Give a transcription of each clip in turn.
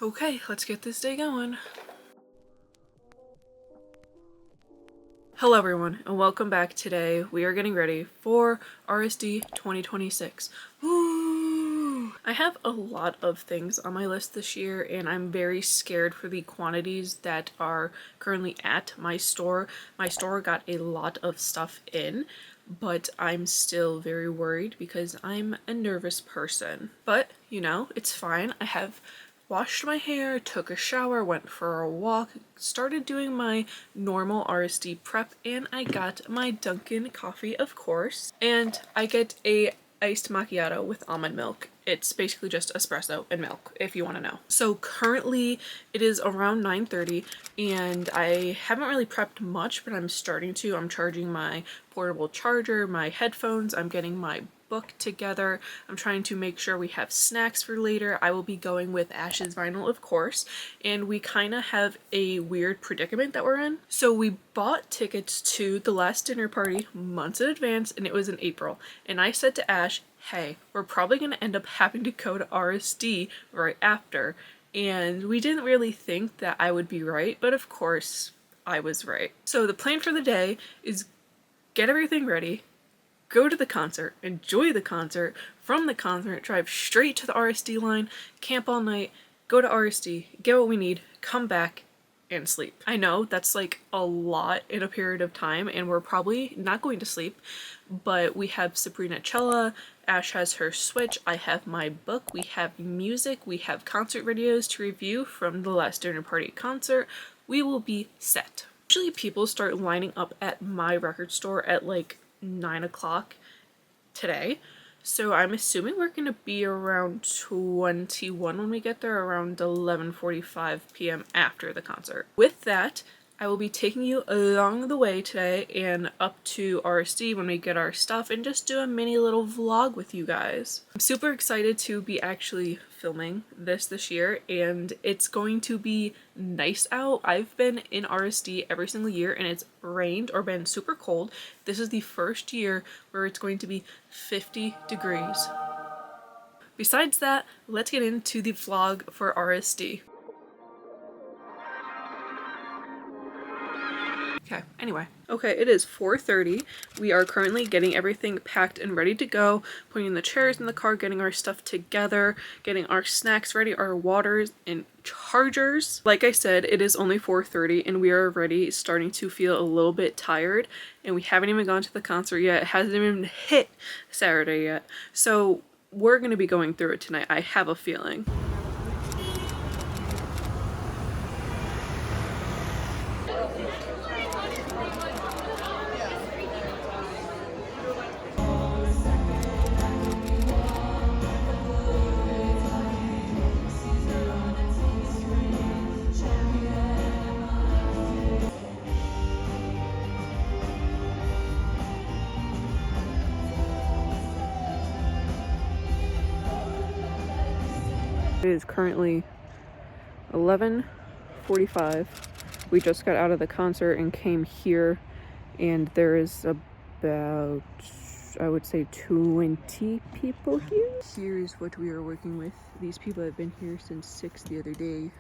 Okay, let's get this day going. Hello everyone and welcome back. Today we are getting ready for RSD 2026. Woo! I have a lot of things on my list this year and I'm very scared for the quantities that are currently at my store. My store got a lot of stuff in, but I'm still very worried because I'm a nervous person. But, you know, it's fine. I have washed my hair, took a shower, went for a walk, started doing my normal RSD prep, and I got my Dunkin' coffee, of course. And I get a iced macchiato with almond milk. It's basically just espresso and milk, if you want to know. So currently it is around 9:30 and I haven't really prepped much, but I'm starting to. I'm charging my portable charger, my headphones, I'm getting my book together. I'm trying to make sure we have snacks for later. I will be going with Ash's vinyl, of course, and we kind of have a weird predicament that we're in. So we bought tickets to the last dinner party months in advance, and it was in April. And I said to Ash, hey, we're probably going to end up having to go to RSD right after. And we didn't really think that I would be right, but of course I was right. So the plan for the day is get everything ready, go to the concert, enjoy the concert, from the concert, drive straight to the RSD line, camp all night, go to RSD, get what we need, come back, and sleep. I know that's like a lot in a period of time and we're probably not going to sleep, but we have Sabrina Cella, Ash has her Switch, I have my book, we have music, we have concert videos to review from the last dinner party concert. We will be set. Usually people start lining up at my record store at like 9 o'clock today, so I'm assuming we're gonna be around 21 when we get there, around 11:45 p.m. after the concert. With that, I will be taking you along the way today and up to RSD when we get our stuff and just do a mini little vlog with you guys. I'm super excited to be actually filming this year and it's going to be nice out. I've been in RSD every single year and it's rained or been super cold. This is the first year where it's going to be 50 degrees. Besides that, let's get into the vlog for RSD. Okay, anyway. Okay, it is 4:30. We are currently getting everything packed and ready to go, putting the chairs in the car, getting our stuff together, getting our snacks ready, our waters and chargers. Like I said, it is only 4:30 and we are already starting to feel a little bit tired and we haven't even gone to the concert yet. It hasn't even hit Saturday yet. So we're going to be going through it tonight. I have a feeling. It is currently 11:45. We just got out of the concert and came here, and there is about, I would say, 20 people here. Here's what we are working with. These people have been here since 6 the other day.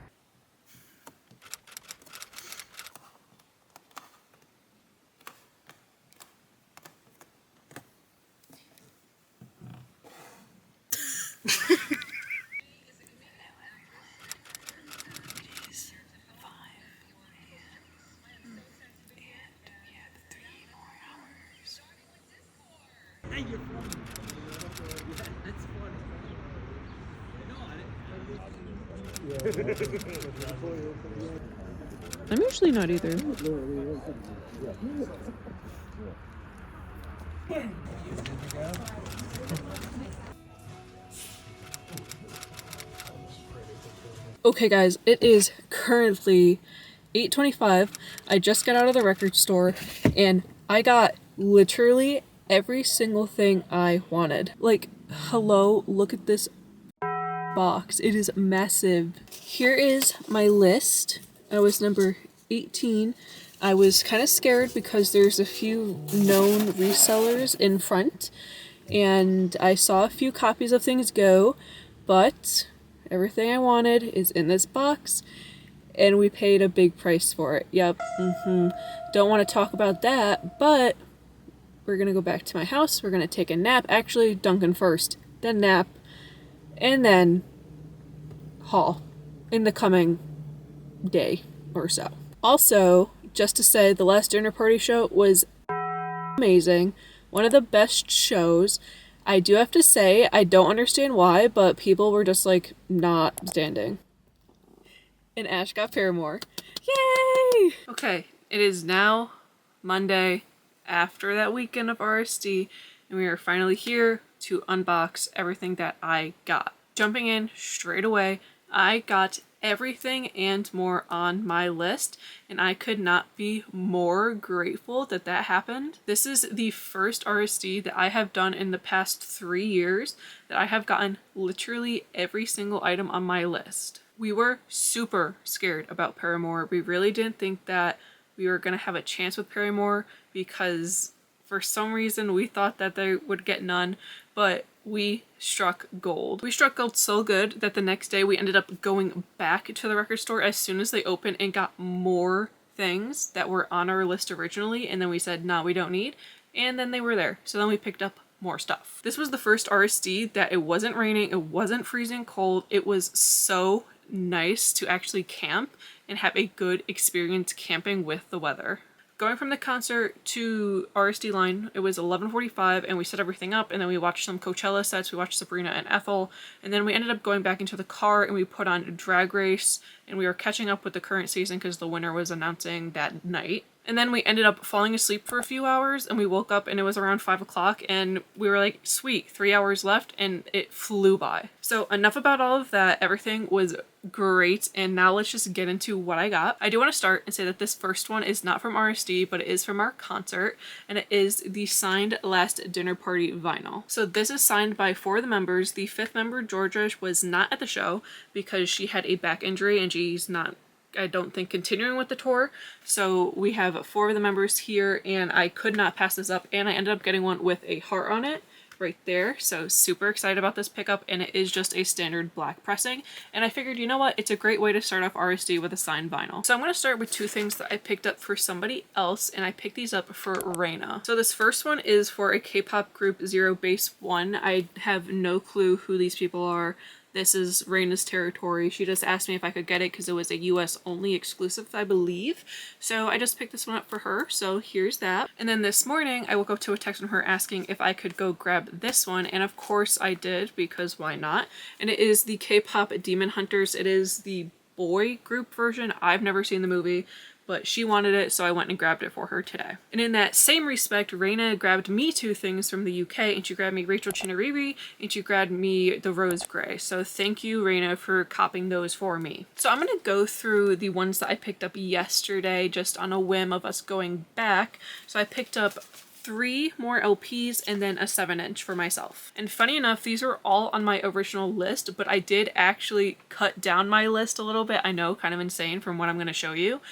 I'm usually not either. Okay guys, it is currently 8:25. I just got out of the record store and I got literally every single thing I wanted. Like, hello, look at this box. It is massive. Here is my list. I was number 18. I was kind of scared because there's a few known resellers in front and I saw a few copies of things go, but Everything I wanted is in this box, and we paid a big price for it. Yep. Don't want to talk about that, but we're gonna go back to my house. We're gonna take a nap. Actually, Duncan first, then nap, and then haul in the coming day or so. Also, just to say, the last dinner party show was amazing. One of the best shows. I do have to say, I don't understand why, but people were just like not standing. And Ash got Paramore. Yay! Okay, it is now Monday after that weekend of RSD, and we are finally here to unbox everything that I got. Jumping in straight away, I got everything and more on my list, and I could not be more grateful that that happened. This is the first RSD that I have done in the past 3 years that I have gotten literally every single item on my list. We were super scared about Paramore. We really didn't think that we were going to have a chance with Paramore because for some reason we thought that they would get none, but we struck gold. We struck gold so good that the next day we ended up going back to the record store as soon as they opened and got more things that were on our list originally, and then we said, no, we don't need, and then they were there. So then we picked up more stuff. This was the first RSD that it wasn't raining, it wasn't freezing cold, it was so nice to actually camp and have a good experience camping with the weather. Going from the concert to RSD line, it was 11:45 and we set everything up, and then we watched some Coachella sets, we watched Sabrina and Ethel, and then we ended up going back into the car and we put on Drag Race, and we were catching up with the current season because the winner was announcing that night. And then we ended up falling asleep for a few hours, and we woke up and it was around 5 o'clock, and we were like, sweet, 3 hours left, and it flew by. So enough about all of that. Everything was great, and now let's just get into what I got. I do want to start and say that this first one is not from RSD, but it is from our concert, and it is the signed Last Dinner Party vinyl. So this is signed by 4 of the members. The 5th member, Georgia, was not at the show because she had a back injury and she's not, I don't think, continuing with the tour. So we have 4 of the members here, and I could not pass this up, and I ended up getting one with a heart on it right there. So super excited about this pickup, and it is just a standard black pressing, and I figured, you know what, it's a great way to start off RSD with a signed vinyl. So I'm going to start with 2 things that I picked up for somebody else, and I picked these up for Reina. So this first one is for a K-pop group, Zero Base One. I have no clue who these people are. This is Reina's territory. She just asked me if I could get it because it was a US only exclusive, I believe. So I just picked this one up for her. So here's that. And then this morning I woke up to a text from her asking if I could go grab this one. And of course I did, because why not? And it is the K-pop Demon Hunters. It is the boy group version. I've never seen the movie, but she wanted it, so I went and grabbed it for her today. And in that same respect, Reina grabbed me 2 things from the UK, and she grabbed me Rachel Chinariri, and she grabbed me the Rose Grey. So thank you, Reina, for copying those for me. So I'm gonna go through the ones that I picked up yesterday, just on a whim of us going back. So I picked up 3 more LPs and then a 7-inch for myself. And funny enough, these are all on my original list, but I did actually cut down my list a little bit. I know, kind of insane from what I'm gonna show you.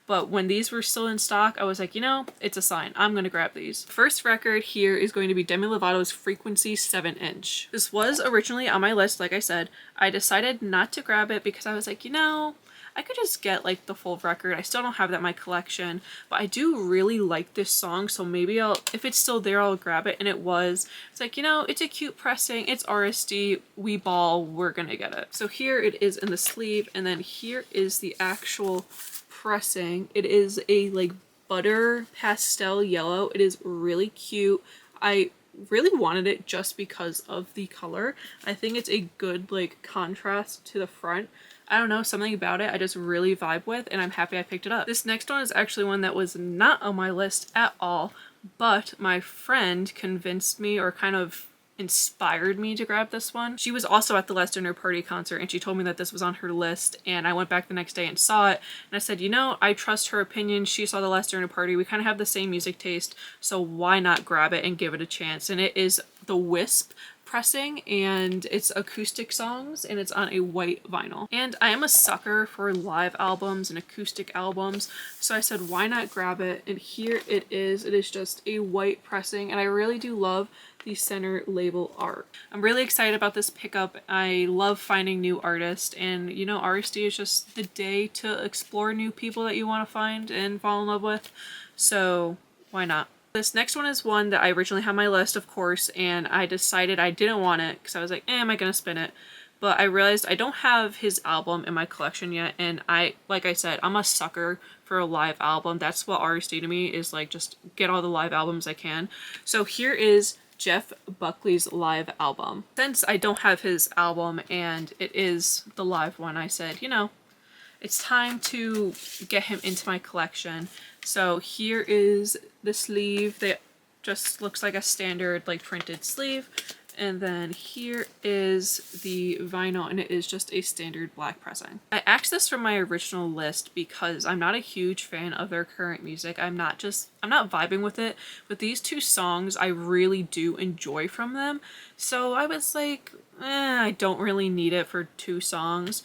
But when these were still in stock, I was like, you know, it's a sign. I'm going to grab these. First record here is going to be Demi Lovato's Frequency 7-inch. This was originally on my list, like I said. I decided not to grab it because I was like, you know, I could just get like the full record. I still don't have that in my collection, but I do really like this song, so maybe I'll, if it's still there, I'll grab it. And it was. It's like, you know, it's a cute pressing, it's RSD, we ball, we're gonna get it. So here it is in the sleeve, and then here is the actual pressing. It is a like butter pastel yellow. It is really cute. I really wanted it just because of the color. I think it's a good like contrast to the front. I don't know, something about it I just really vibe with, and I'm happy I picked it up. This next one is actually one that was not on my list at all, but my friend convinced me, or kind of inspired me to grab this one. She was also at the Last Dinner Party concert, and she told me that this was on her list, and I went back the next day and saw it, and I said, you know, I trust her opinion. She saw the Last Dinner Party. We kind of have the same music taste, so why not grab it and give it a chance? And it is the Wisp pressing, and it's acoustic songs, and it's on a white vinyl. And I am a sucker for live albums and acoustic albums, so I said, why not grab it? And here it is. It is just a white pressing, and I really do love the center label art. I'm really excited about this pickup. I love finding new artists, and you know, RSD is just the day to explore new people that you want to find and fall in love with, so why not? This next one is one that I originally had on my list, of course, and I decided I didn't want it because I was like, am I gonna spin it? But I realized I don't have his album in my collection yet, and like I said, I'm a sucker for a live album. That's what RSD to me is, like, just get all the live albums I can. So here is Jeff Buckley's live album. Since I don't have his album and it is the live one, I said, you know, it's time to get him into my collection. So here is the sleeve that just looks like a standard, like, printed sleeve. And then here is the vinyl, and it is just a standard black pressing. I axed this from my original list because I'm not a huge fan of their current music. I'm not vibing with it, but these two songs I really do enjoy from them. So I was like, I don't really need it for two songs.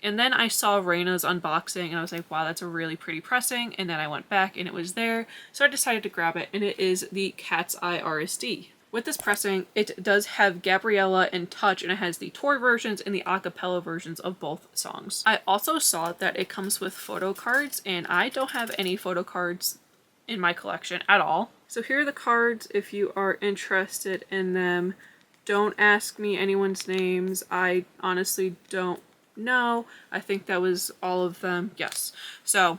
And then I saw Raina's unboxing and I was like, wow, that's a really pretty pressing. And then I went back and it was there. So I decided to grab it, and it is the Cat's Eye RSD. With this pressing, it does have Gabriella and Touch, and it has the tour versions and the a cappella versions of both songs. I also saw that it comes with photo cards, and I don't have any photo cards in my collection at all. So here are the cards if you are interested in them. Don't ask me anyone's names. I honestly don't know. I think that was all of them. Yes. So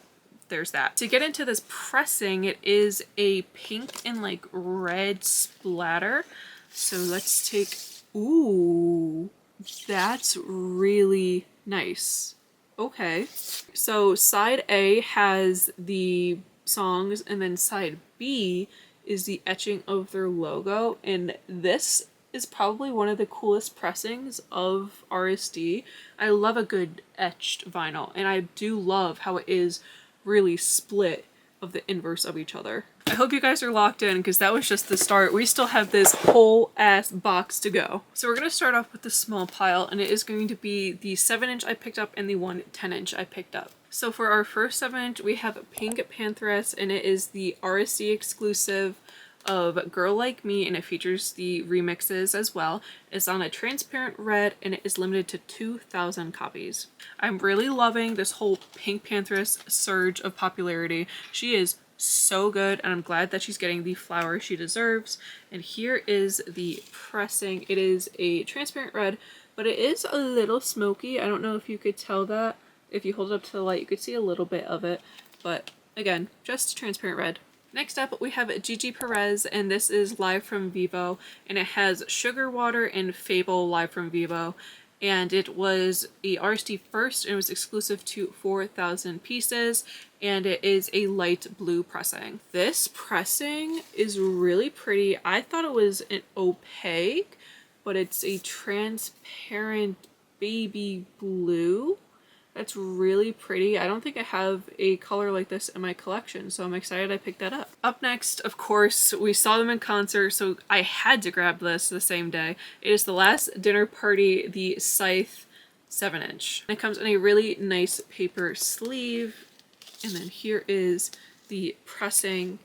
there's that. To get into this pressing, it is a pink and like red splatter. So let's take, ooh, that's really nice. Okay. So side A has the songs, and then side B is the etching of their logo. And this is probably one of the coolest pressings of RSD. I love a good etched vinyl, and I do love how it is really split of the inverse of each other. I hope you guys are locked in because that was just the start. We still have this whole ass box to go. So we're going to start off with the small pile, and it is going to be the 7-inch I picked up and the 1 10-inch I picked up. So for our first 7-inch, we have Pink Panthers, and it is the RSD exclusive of Girl Like Me, and it features the remixes as well. It's on a transparent red, and it is limited to 2,000 copies. I'm really loving this whole Pink Panthers surge of popularity. She is so good, and I'm glad that she's getting the flower she deserves. And here is the pressing. It is a transparent red, but it is a little smoky. I don't know if you could tell that. If you hold it up to the light, you could see a little bit of it, but again, just transparent red. Next up, we have Gigi Perez, and this is live from Vivo, and it has Sugar Water and Fable live from Vivo, and it was a RSD first, and it was exclusive to 4,000 pieces, and it is a light blue pressing. This pressing is really pretty. I thought it was an opaque, but it's a transparent baby blue. That's really pretty. I don't think I have a color like this in my collection, so I'm excited I picked that up. Up next, of course, we saw them in concert, so I had to grab this the same day. It is The Last Dinner Party, the Scythe 7-inch. It comes in a really nice paper sleeve, and then here is the pressing.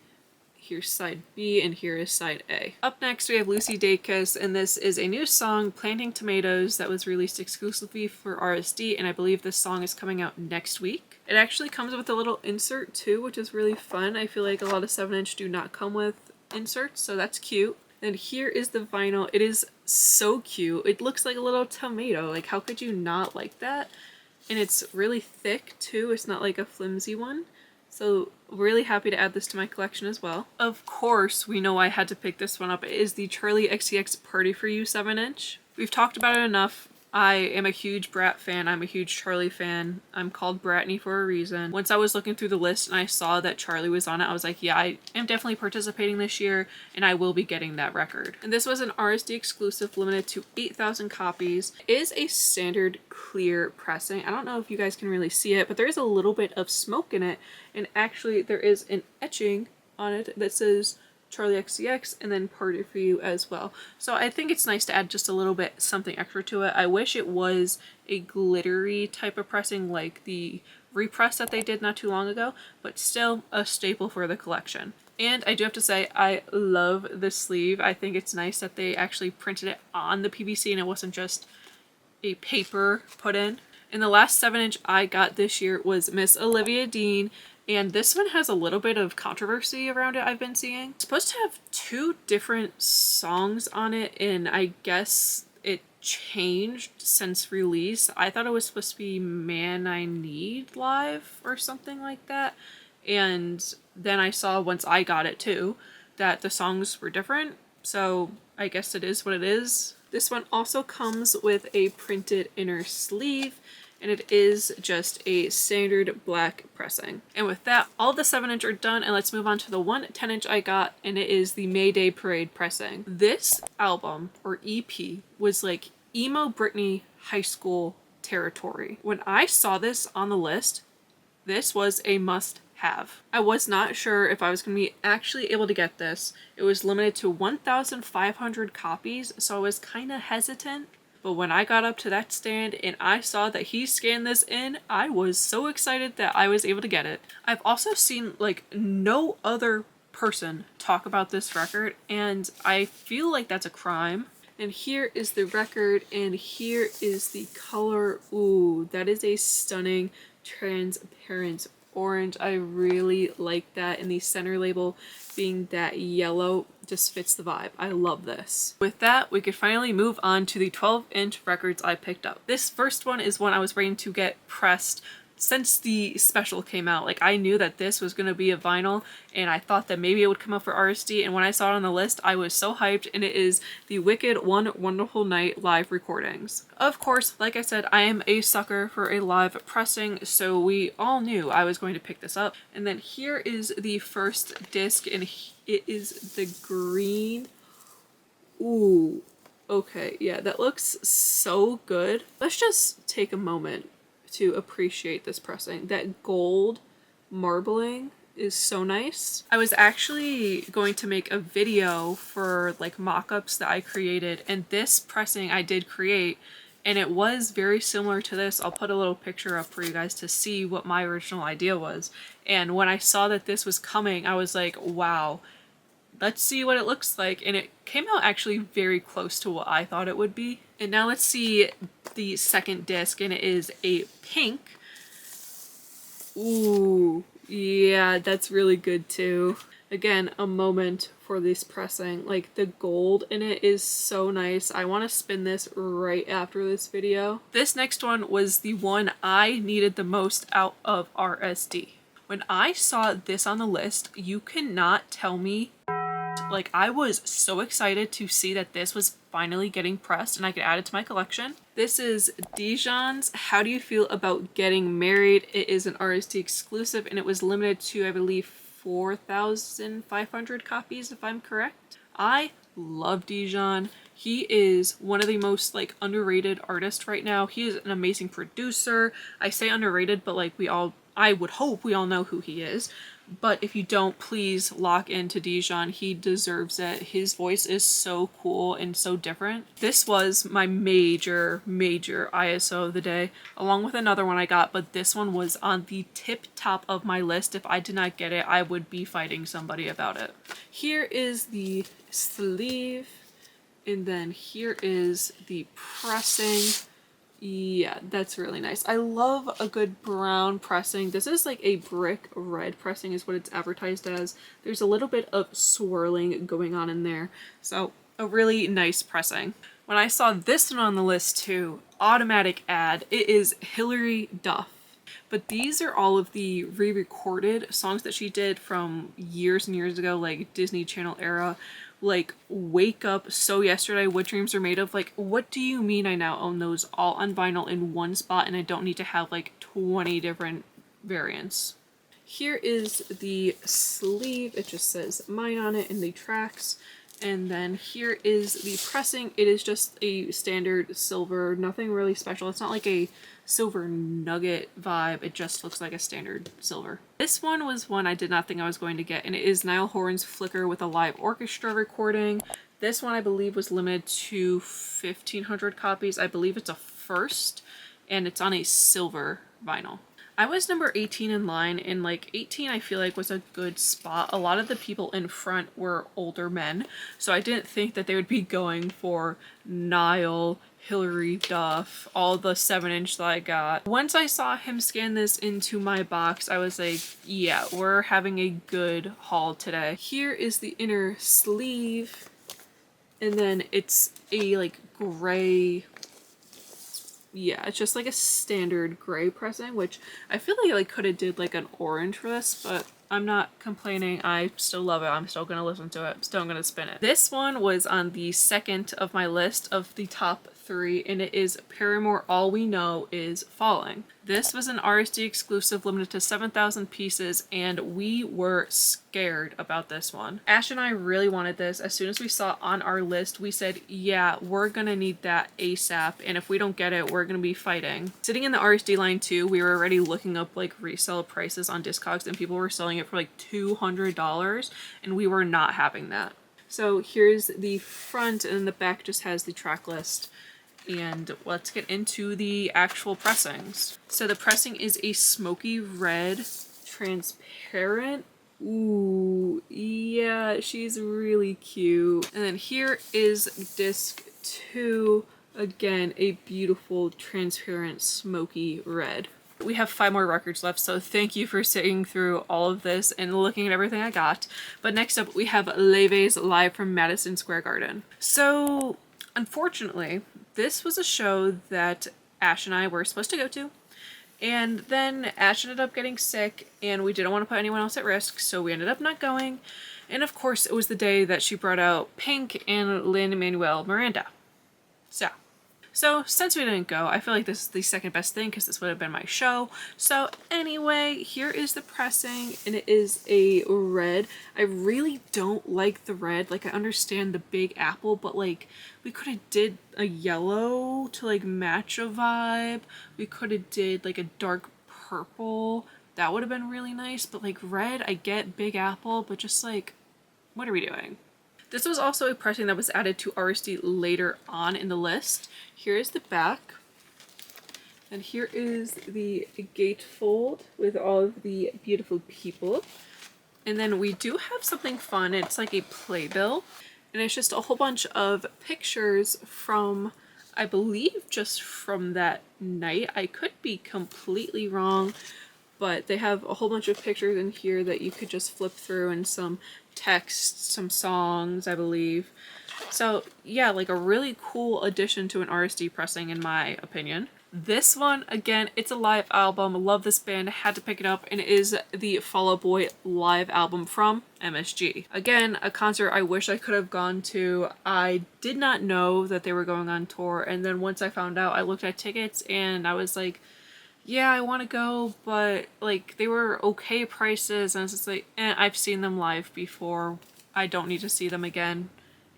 Here's side B, and here is side A. Up next, we have Lucy Dacus, and this is a new song, Planting Tomatoes, that was released exclusively for RSD, and I believe this song is coming out next week. It actually comes with a little insert too, which is really fun. I feel like a lot of 7-inch do not come with inserts, so that's cute. And here is the vinyl. It is so cute. It looks like a little tomato. Like, how could you not like that? And it's really thick too. It's not like a flimsy one. So really happy to add this to my collection as well. Of course, we know I had to pick this one up. It is the Charlie XCX Party For You 7-inch. We've talked about it enough. I am a huge Brat fan. I'm a huge Charlie fan. I'm called Bratney for a reason. Once I was looking through the list and I saw that Charlie was on it, I was like, yeah, I am definitely participating this year, and I will be getting that record. And this was an RSD exclusive, limited to 8,000 copies. It is a standard clear pressing. I don't know if you guys can really see it, but there is a little bit of smoke in it, and actually there is an etching on it that says Charlie XCX and then Party For You as well. So I think it's nice to add just a little bit something extra to it. I wish it was a glittery type of pressing like the repress that they did not too long ago, but still a staple for the collection. And I do have to say, I love the sleeve. I think it's nice that they actually printed it on the PVC and it wasn't just a paper put in. And the last 7-inch I got this year was Miss Olivia Dean, and this one has a little bit of controversy around it I've been seeing. It's supposed to have 2 different songs on it, and I guess it changed since release. I thought it was supposed to be Man I Need Live or something like that. And then I saw once I got it too that the songs were different. So I guess it is what it is. This one also comes with a printed inner sleeve, and it is just a standard black pressing. And with that, all the 7-inch are done, and let's move on to the one 10-inch I got, and it is the May Day Parade pressing. This album, or EP, was like emo Britney high school territory. When I saw this on the list, this was a must have. I was not sure if I was going to be actually able to get this. It was limited to 1,500 copies, so I was kind of hesitant. But when I got up to that stand and I saw that he scanned this in, I was so excited that I was able to get it. I've also seen like no other person talk about this record, and I feel like that's a crime. And here is the record, and here is the color. Ooh, that is a stunning transparent orange. I really like that, and the center label being that yellow just fits the vibe. I love this. With that, we could finally move on to the 12-inch records I picked up. This first one is one I was waiting to get pressed since the special came out. Like, I knew that this was going to be a vinyl, and I thought that maybe it would come up for RSD, and when I saw it on the list, I was so hyped, and it is the Wicked One Wonderful Night live recordings. Of course, like I said, I am a sucker for a live pressing, so we all knew I was going to pick this up. And then here is the first disc, and it is the green. Ooh, okay, yeah, that looks so good. Let's just take a moment to appreciate this pressing. That gold marbling is so nice. I was actually going to make a video for like mock-ups that I created, and this pressing I did create, and it was very similar to this. I'll put a little picture up for you guys to see what my original idea was. And when I saw that this was coming, I was like, wow, let's see what it looks like. And it came out actually very close to what I thought it would be. And now let's see the second disc, and it is a pink. Ooh, yeah, that's really good too. Again, a moment for this pressing. Like, the gold in it is so nice. I want to spin this right after this video. This next one was the one I needed the most out of RSD. When I saw this on the list, you cannot tell me. Like, I was so excited to see that this was finally getting pressed and I could add it to my collection. This is Dijon's How Do You Feel About Getting Married. It is an RSD exclusive, and it was limited to, I believe, 4,500 copies, if I'm correct. I love Dijon. He is one of the most like underrated artists right now. He is an amazing producer. I say underrated, but like I would hope we all know who he is. But if you don't, please lock into Dijon. He deserves it. His voice is so cool and so different. This was my major ISO of the day, along with another one I got, but this one was on the tip top of my list. If I did not get it, I would be fighting somebody about it. Here is the sleeve, and then here is the pressing. Yeah, that's really nice. I love a good brown pressing. This is like a brick red pressing is what it's advertised as. There's a little bit of swirling going on in there. So a really nice pressing. When I saw this one on the list too, automatic ad, it is Hilary Duff. But these are all of the re-recorded songs that she did from years and years ago, like Disney Channel era. Like Wake Up, So Yesterday, What Dreams Are Made Of. Like, what do you mean I now own those all on vinyl in one spot and I don't need to have like 20 different variants? Here is the sleeve. It just says mine on it and the tracks. And then here is the pressing. It is just a standard silver, nothing really special. It's not like a silver nugget vibe. It just looks like a standard silver. This one was one I did not think I was going to get, and it is Niall Horan's Flicker with a live orchestra recording. This one I believe was limited to 1,500 copies. I believe it's a first, and it's on a silver vinyl. I was number 18 in line, and like 18 I feel like was a good spot. A lot of the people in front were older men, so I didn't think that they would be going for Niall, Hillary Duff, all the 7-inch that I got. Once I saw him scan this into my box, I was like, yeah, we're having a good haul today. Here is the inner sleeve, and then it's a like gray, yeah, it's just like a standard gray pressing, which I feel like I could have did like an orange for this, but I'm not complaining. I still love it. I'm still gonna listen to it. I'm still gonna spin it. This one was on the second of my list of the top 3, and it is Paramore All We Know Is Falling. This was an RSD exclusive limited to 7,000 pieces, and we were scared about this one. Ash and I really wanted this. As soon as we saw it on our list, we said, yeah, we're gonna need that ASAP, and if we don't get it, we're gonna be fighting. Sitting in the RSD line too, we were already looking up like resale prices on Discogs, and people were selling it for like $200, and we were not having that. So here's the front, and the back just has the track list. And let's get into the actual pressings. So the pressing is a smoky red, transparent. Ooh, yeah, she's really cute. And then here is disc 2. Again, a beautiful, transparent, smoky red. We have 5 more records left, so thank you for sitting through all of this and looking at everything I got. But next up, we have Leve's live from Madison Square Garden. So, unfortunately, this was a show that Ash and I were supposed to go to, and then Ash ended up getting sick, and we didn't want to put anyone else at risk, so we ended up not going. And of course, it was the day that she brought out Pink and Lin-Manuel Miranda. So since we didn't go, I feel like this is the second best thing because this would have been my show. So anyway, here is the pressing, and it is a red. I really don't like the red. Like, I understand the Big Apple, but like we could have did a yellow to like match a vibe. We could have did like a dark purple. That would have been really nice. But like red, I get Big Apple, but just like, what are we doing? This was also a pressing that was added to RSD later on in the list. Here is the back. And here is the gatefold with all of the beautiful people. And then we do have something fun. It's like a playbill. And it's just a whole bunch of pictures from, I believe, just from that night. I could be completely wrong, but they have a whole bunch of pictures in here that you could just flip through, and some text, some songs, I believe. So yeah, like a really cool addition to an RSD pressing in my opinion. This one, again, it's a live album. I love this band, had to pick it up, and it is the Fall Out Boy live album from MSG. Again, a concert I wish I could have gone to. I did not know that they were going on tour, and then once I found out, I looked at tickets and I was like, yeah, I want to go, but like they were okay prices, and it's just like, I've seen them live before. I don't need to see them again.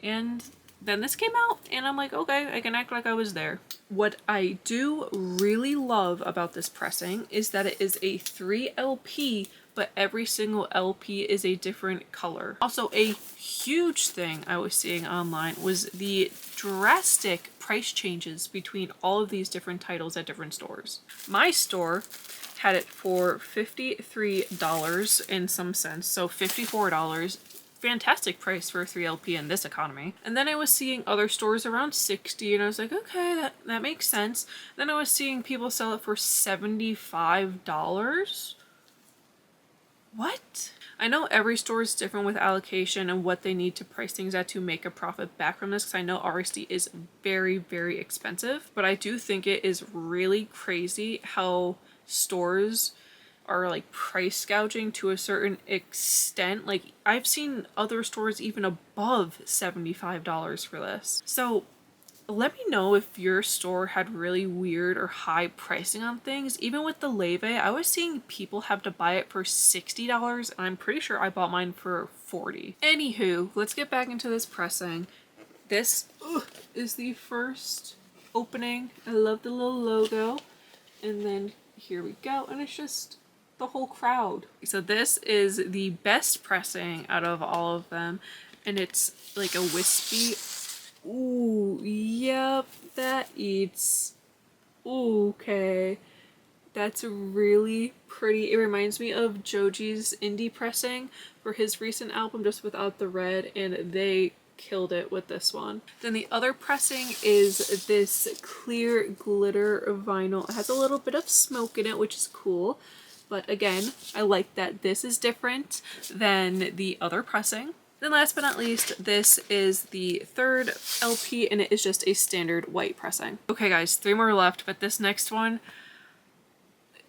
And then this came out, and I'm like, okay, I can act like I was there. What I do really love about this pressing is that it is a 3 LP, but every single LP is a different color. Also, a huge thing I was seeing online was the drastic price changes between all of these different titles at different stores. My store had it for $53 in some sense, so $54. Fantastic price for a 3LP in this economy. And then I was seeing other stores around 60, and I was like, okay, that makes sense. Then I was seeing people sell it for $75. What? I know every store is different with allocation and what they need to price things at to make a profit back from this, because I know RSD is very, very expensive, but I do think it is really crazy how stores are like price gouging to a certain extent. Like, I've seen other stores even above $75 for this. So let me know if your store had really weird or high pricing on things. Even with the Leve, I was seeing people have to buy it for $60, and I'm pretty sure I bought mine for $40. Anywho, let's get back into this pressing. This is the first opening. I love the little logo. And then here we go, and it's just the whole crowd. So this is the best pressing out of all of them, and it's like a wispy. Ooh, yep, that eats. Ooh, okay. That's really pretty. It reminds me of Joji's indie pressing for his recent album, just without the red, and they killed it with this one. Then the other pressing is this clear glitter vinyl. It has a little bit of smoke in it, which is cool. But again, I like that this is different than the other pressing. Then last but not least, this is the third LP, and it is just a standard white pressing. Okay guys, 3 more left, but this next one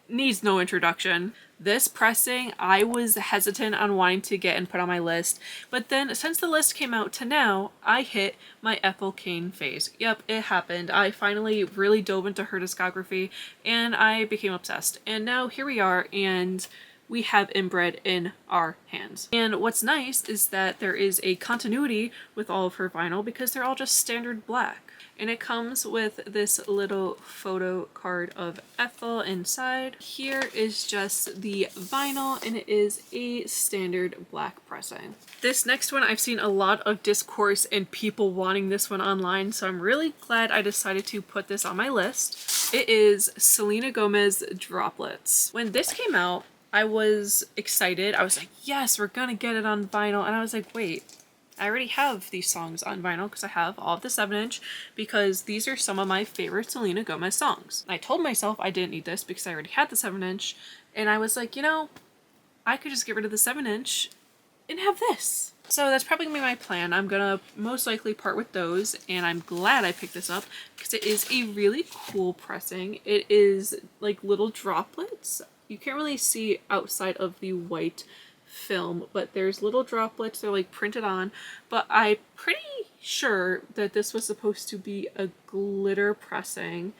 needs no introduction. This pressing, I was hesitant on wanting to get and put on my list, but then since the list came out to now, I hit my Ethel Cain phase. Yep, it happened. I finally really dove into her discography and I became obsessed. And now here we are, and we have Inbred in our hands. And what's nice is that there is a continuity with all of her vinyl because they're all just standard black. And it comes with this little photo card of Ethel inside. Here is just the vinyl, and it is a standard black pressing. This next one, I've seen a lot of discourse and people wanting this one online, so I'm really glad I decided to put this on my list. It is Selena Gomez Droplets. When this came out, I was excited. I was like, yes, we're gonna get it on vinyl. And I was like, wait, I already have these songs on vinyl because I have all of the 7-inch, because these are some of my favorite Selena Gomez songs. I told myself I didn't need this because I already had the 7-inch, and I was like, you know, I could just get rid of the 7-inch and have this. So that's probably gonna be my plan. I'm gonna most likely part with those, and I'm glad I picked this up because it is a really cool pressing. It is like little droplets. You can't really see outside of the white film, but there's little droplets. They're like printed on, but I'm pretty sure that this was supposed to be a glitter pressing,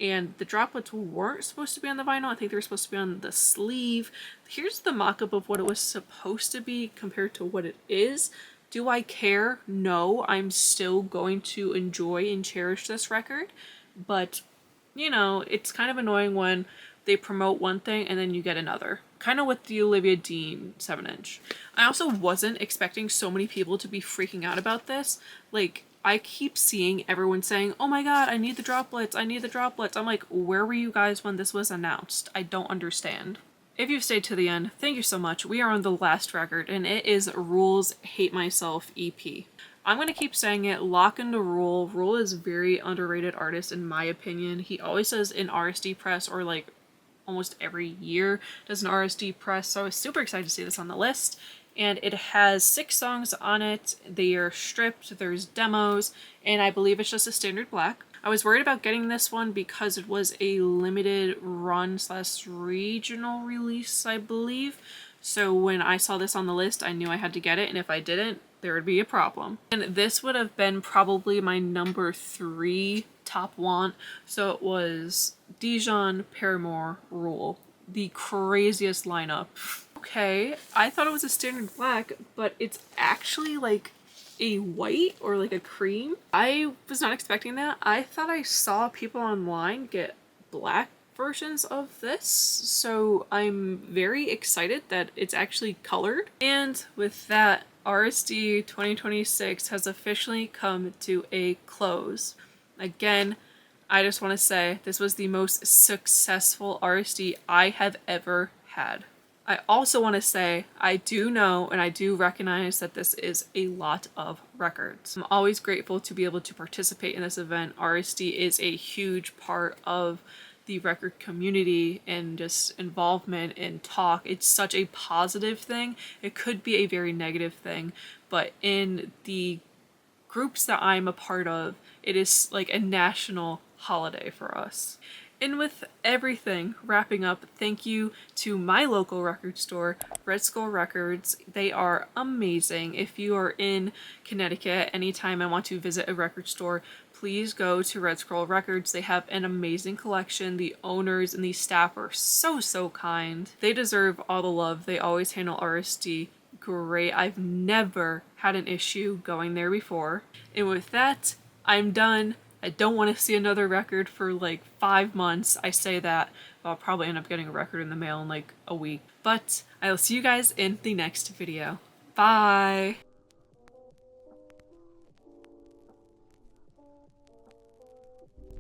and the droplets weren't supposed to be on the vinyl. I think they were supposed to be on the sleeve. Here's the mock-up of what it was supposed to be compared to what it is. Do I care? No, I'm still going to enjoy and cherish this record, but you know, it's kind of annoying when they promote one thing and then you get another. Kind of with the Olivia Dean 7-inch. I also wasn't expecting so many people to be freaking out about this. Like, I keep seeing everyone saying, oh my god, I need the droplets, I need the droplets. I'm like, where were you guys when this was announced? I don't understand. If you've stayed to the end, thank you so much. We are on the last record, and it is Rule's Hate Myself EP. I'm going to keep saying it, lock into Rule. Rule is a very underrated artist in my opinion. He always does an RSD press, or like almost every year does an RSD press, so I was super excited to see this on the list. And it has 6 songs on it. They are stripped, there's demos, and I believe it's just a standard black. I was worried about getting this one because it was a limited run / regional release, I believe. So when I saw this on the list, I knew I had to get it, and if I didn't, there would be a problem. And this would have been probably my number 3 top want. So it was Dijon, Paramore, Rule. The craziest lineup. Okay, I thought it was a standard black, but it's actually like a white or like a cream. I was not expecting that. I thought I saw people online get black versions of this, so I'm very excited that it's actually colored. And with that, RSD 2026 has officially come to a close. Again, I just want to say this was the most successful RSD I have ever had. I also want to say I do know and I do recognize that this is a lot of records. I'm always grateful to be able to participate in this event. RSD is a huge part of the record community and just involvement and talk. It's such a positive thing. It could be a very negative thing, but in the groups that I'm a part of, it is like a national holiday for us. And with everything wrapping up, thank you to my local record store, Red Skull Records. They are amazing. If you are in Connecticut anytime and want to visit a record store, please go to Red Skull Records. They have an amazing collection. The owners and the staff are so kind. They deserve all the love. They always handle RSD great. I've never had an issue going there before. And with that, I'm done. I don't want to see another record for like 5 months. I say that, but I'll probably end up getting a record in the mail in like a week. But I will see you guys in the next video. Bye!